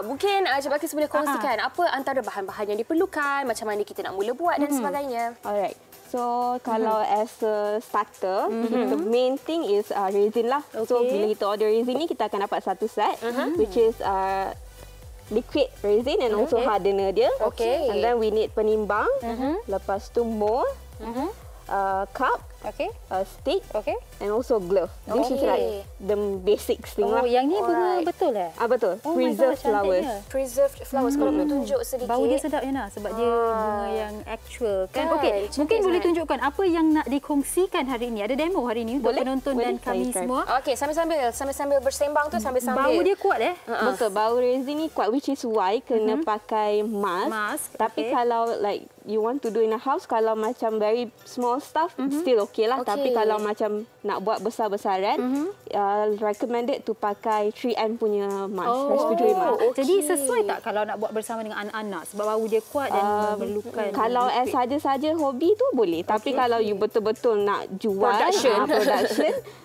mungkin Cik Balkis boleh kongsikan apa antara bahan-bahan yang diperlukan, macam mana kita nak mula buat dan sebagainya. Alright. So, kalau as a starter, the main thing is resin lah. So, bila kita order resin ni, kita akan dapat satu set, which is liquid resin and also hardener dia. And then we need penimbang, lepas tu mold, cup, stick, and also glove. This is like the basics thing lah. Yang ni bunga betul eh? Betul. Preserved flowers. Preserved flowers. Kalau boleh tunjuk sedikit. Bau dia sedap Yana sebab dia bunga yang actual kan. Okey, mungkin boleh tunjukkan apa yang nak dikongsikan hari ini. Ada demo hari ini untuk penonton dan kami semua. Okey, sambil bersembang tu sambil. Bau dia kuat Betul, bau resin ni kuat, which is why kena pakai mask. Tapi kalau like you want to do in a house, kalau macam very small stuff, still okay lah. Tapi kalau macam nak buat besar-besaran, recommended to pakai 3M punya mask, respiratory mask. Jadi sesuai tak kalau nak buat bersama dengan anak-anak sebab bau dia kuat dan memerlukan kalau as saja-saja hobi tu boleh. Tapi kalau you betul-betul nak jual production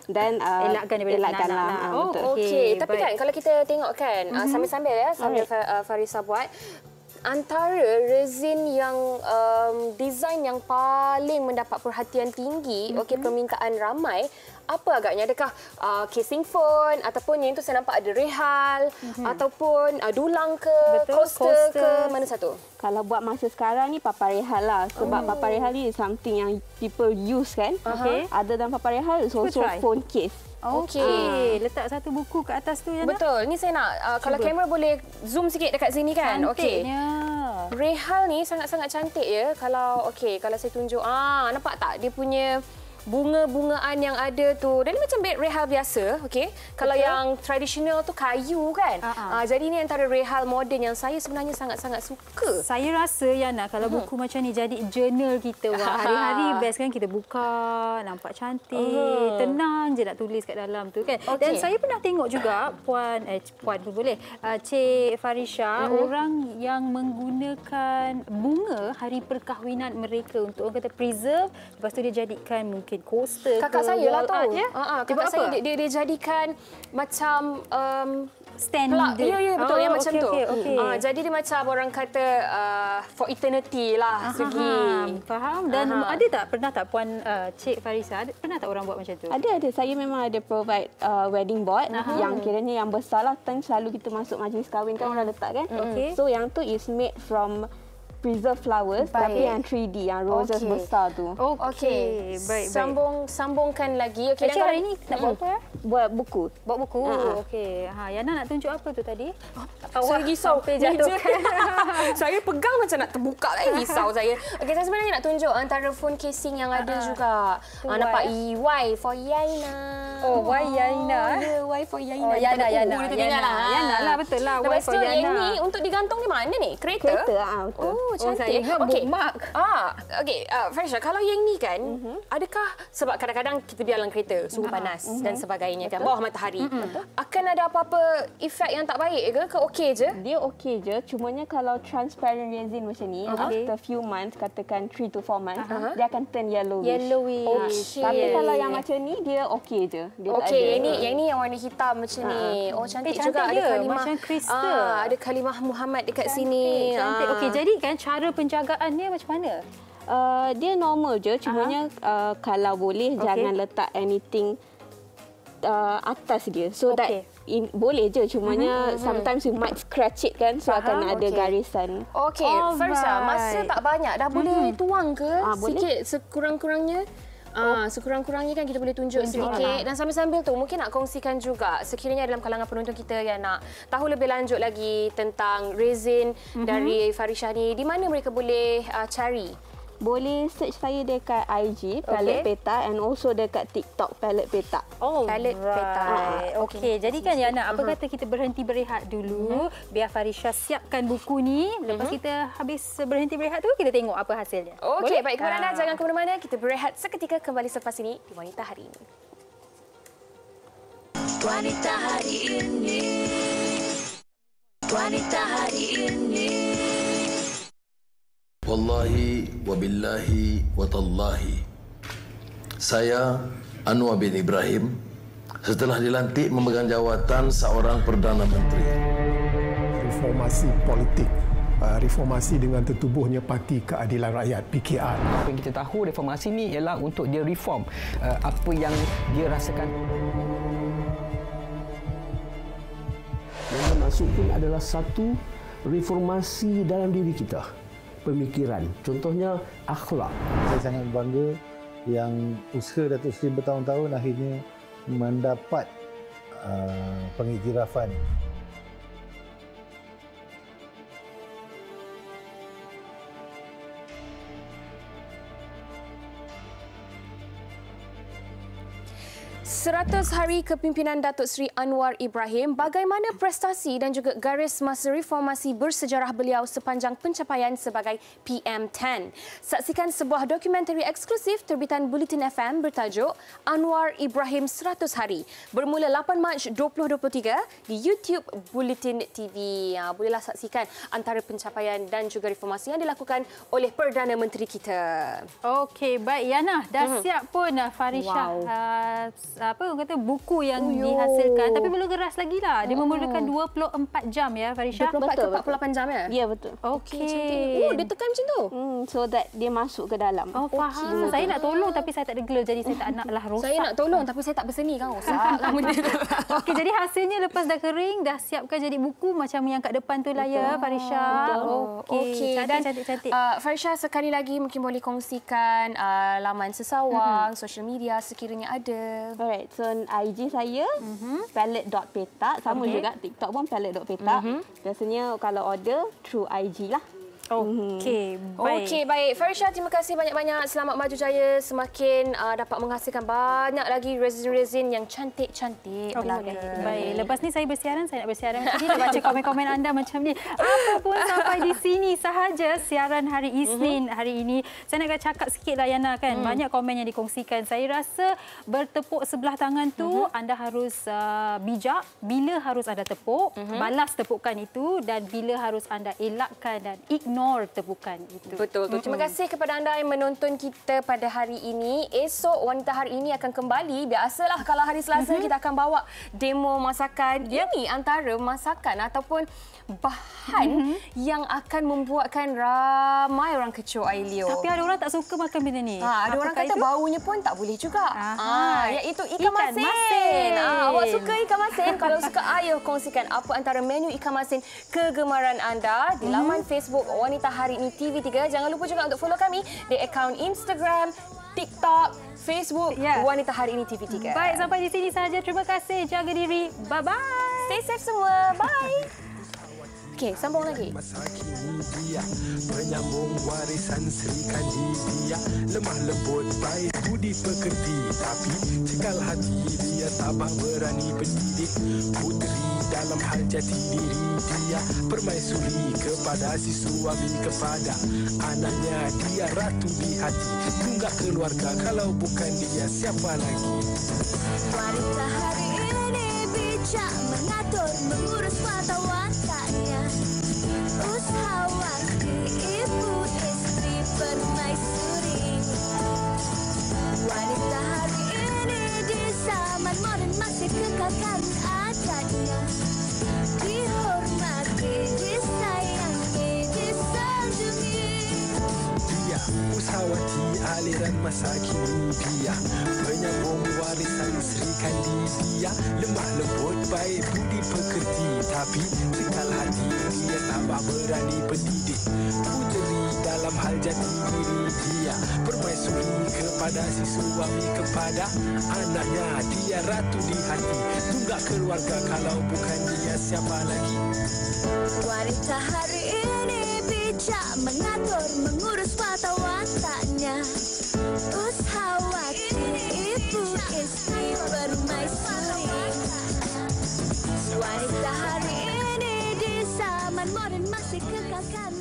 dan elakkan lah. Okey, tapi kan kalau kita tengok kan sambil-sambil sambil Farisa buat, antara resin yang design yang paling mendapat perhatian tinggi, permintaan ramai, apa agaknya? Adakah casing phone ataupun yang itu saya nampak ada rehal ataupun dulang ke, coaster ke, mana satu? Kalau buat masa sekarang ni papan rehal lah. Sebab papan rehal ni something yang people use kan. Other than papan rehal, it's also phone case. Okey, letak satu buku kat atas tu Yana. Betul. Ni saya nak kalau kamera boleh zoom sikit dekat sini kan. Cantiknya. Rehal ni sangat-sangat cantik ya. Kalau kalau saya tunjuk, nampak tak dia punya bunga-bungaan yang ada tu. Dan ni macam bed rehal biasa, Kalau yang tradisional tu kayu kan. Jadi ni antara rehal moden yang saya sebenarnya sangat-sangat suka. Saya rasa Yana kalau buku macam ni jadi journal kita. Hari-hari best kan kita buka, nampak cantik, tenang je nak tulis kat dalam tu kan. Dan saya pernah tengok juga Puan pun boleh, Cik Farisha, orang yang menggunakan bunga hari perkahwinan mereka untuk orang kata preserve, lepas tu dia jadikan mungkin coaster. Kakak saya lah tu. Kakak saya dia jadikan macam stand. Ya, betul yang macam tu. Jadi dia macam orang kata for eternity lah segi. Faham. Dan pernah tak Puan Cik Farisa, pernah tak orang buat macam tu? Ada. Saya memang ada provide wedding board yang kiranya yang besar lah. Selalu kita masuk majlis kahwin kan orang letak kan. So yang tu is made from preserved flowers tapi yang 3D, yang roses besar tu. Okey, baik. Sambungkan lagi. Okey, dan hari ini nak buat apa? Buat buku. Buat buku. Okey. Yana nak tunjuk apa tu tadi? Saya risau sampai jatuh. Saya pegang macam nak terbuka risau saya. Okey, saya sebenarnya nak tunjuk antara phone casing yang ada juga. Nampak Y for Yana. Oh, Y Yana. Y for Yana. Yana lah, betul lah. Y for Yana. Yang ni untuk digantung di mana ni? Kereta? Betul. Cantik. Saya ingat bookmark. Okey, Farisha, kalau yang ni kan, adakah sebab kadang-kadang kita biarlah kereta, suhu panas dan sebagainya kan, bawah matahari. Akan ada apa-apa efek yang tak baik ke okey je? Dia okey je, cumanya kalau transparent resin macam ni, after few months, katakan 3 to 4 months, dia akan turn yellowish. Yellowish. Tapi kalau yang macam ni, dia okey je. Dia tak Okey, ada. yang ni yang warna hitam macam ni. Oh, cantik Cantik juga. Ada dia, kalimah macam kristal. ada kalimah Muhammad dekat sini. Cantik. Okey, jadi kan cara penjagaannya macam mana? Dia normal je, cumanya kalau boleh jangan letak anything atas dia. So that boleh je, cumanya sometimes you might scratch it kan, so akan ada garisan. Okey, Farisha, masa tak banyak, dah boleh tuang ke sikit sekurang-kurangnya? Sekurang-kurangnya kan kita boleh tunjuk sedikit. Dan sambil-sambil tu mungkin nak kongsikan juga sekiranya dalam kalangan penonton kita yang nak tahu lebih lanjut lagi tentang resin dari Farisha ni, di mana mereka boleh cari? Boleh search saya dekat IG Palette Petak and also dekat TikTok Palette Petak. Palette Petak. Okey, jadi kan Yana, apa kata kita berhenti berehat dulu, biar Farisha siapkan buku ni. Lepas kita habis berhenti berehat tu, kita tengok apa hasilnya. Okey, baik, kepada anda jangan ke mana-mana, kita berehat seketika, kembali selepas ini di Wanita Hari Ini. Wanita Hari Ini. Wanita Hari Ini. Wallahi wabillahi watallahi. Saya Anwar bin Ibrahim setelah dilantik memegang jawatan seorang Perdana Menteri. Reformasi politik, reformasi dengan tertubuhnya Parti Keadilan Rakyat PKR. Apa yang kita tahu reformasi ini ialah untuk dia reform apa yang dia rasakan. Yang termasuk pun adalah satu reformasi dalam diri kita. Pemikiran, contohnya akhlak. Saya sangat bangga yang usaha Datuk Seri bertahun-tahun akhirnya mendapat pengiktirafan. Seratus hari kepimpinan Datuk Seri Anwar Ibrahim, bagaimana prestasi dan juga garis masa reformasi bersejarah beliau sepanjang pencapaian sebagai PM10. Saksikan sebuah dokumentari eksklusif terbitan Bulletin FM bertajuk Anwar Ibrahim 100 Hari bermula 8 Mac 2023 di YouTube Bulletin TV. Bolehlah saksikan antara pencapaian dan juga reformasi yang dilakukan oleh Perdana Menteri kita. Okey, baik Yana, dah siap pun Farisha. Apa orang kata buku yang dihasilkan, tapi belum keras lagi lah. Dia memerlukan 24 jam ya Farisha. 24 ke 48 jam ya? Ya, betul. Okey. Dia tekan macam tu. So that dia masuk ke dalam. Faham. Saya nak tolong tapi saya tak ada glove, jadi saya tak naklah rosak. Saya nak tolong tapi saya tak berseni kan rosak kan benda tu. Okey, jadi hasilnya lepas dah kering, dah siapkan jadi buku macam yang kat depan tu lah ya Farisha. Okey. Cantik. Farisha, sekali lagi mungkin boleh kongsikan laman sesawang, social media sekiranya ada. Alright, so IG saya palette.petak, sama juga TikTok pun palette.petak. Biasanya kalau order through IG lah. Okey, baik. Okey, baik. Farisha, terima kasih banyak-banyak. Selamat maju jaya, semakin dapat menghasilkan banyak lagi resin-resin yang cantik-cantik. Baik, lepas ni saya bersiaran, saya nak bersiaran macam ni, nak baca komen-komen anda macam ni. Apa pun sampai di sini sahaja siaran hari Isnin hari ini. Saya nak cakap sikitlah Yana kan, banyak komen yang dikongsikan. Saya rasa bertepuk sebelah tangan tu anda harus bijak bila harus anda tepuk, balas tepukan itu, dan bila harus anda elakkan dan ignore tepukan itu. Betul. Terima kasih kepada anda yang menonton kita pada hari ini. Esok Wanita Hari Ini akan kembali. Biasalah kalau hari Selasa kita akan bawa demo masakan. Ini antara masakan ataupun bahan yang akan membuatkan ramai orang kecoh air liur. Tapi ada orang tak suka makan benda ni. Ada orang kata baunya pun tak boleh juga. Iaitu ikan masin. Awak suka ikan masin? Kalau suka, ayo kongsikan apa antara menu ikan masin kegemaran anda di laman Facebook Wanita Hari Ini TV3. Jangan lupa juga untuk follow kami di akaun Instagram, TikTok, Facebook Wanita Hari Ini TV3. Baik, sampai di sini sahaja. Terima kasih. Jaga diri. Bye-bye. Stay safe semua. Bye. Okey, sambung lagi. Masa kini dia penyambung warisan Sri Kandi dia. Lemah lembut, baik budi pekerti, tapi cekal hati dia tabah berani pendidik. Puteri dalam hal jati diri dia, permaisuri kepada si suami, kepada anaknya dia ratu di hati. Tunggak keluarga, kalau bukan dia siapa lagi? Wanita hari ini bijak mengatur, mengurus mata wantanya. Usahawati, ibu istri, permaisuri. Wanita hari ini di zaman Usahawati aliran masa kini dia, penyambung warisan Sri Kandidia. Lemah lembut baik budi pekerti, tapi cekal hati dia tambah berani pendidik. Puteri dalam hal jati diri dia, permaisuri kepada si suami, kepada anaknya. Dia ratu di hati, tunggak keluarga, kalau bukan dia siapa lagi? Wanita hari ini bijak mengatur, mengurus mata wataknya. Usahawati, ibu istri permaisuri. Wanita hari ini di zaman modern masih kekalkan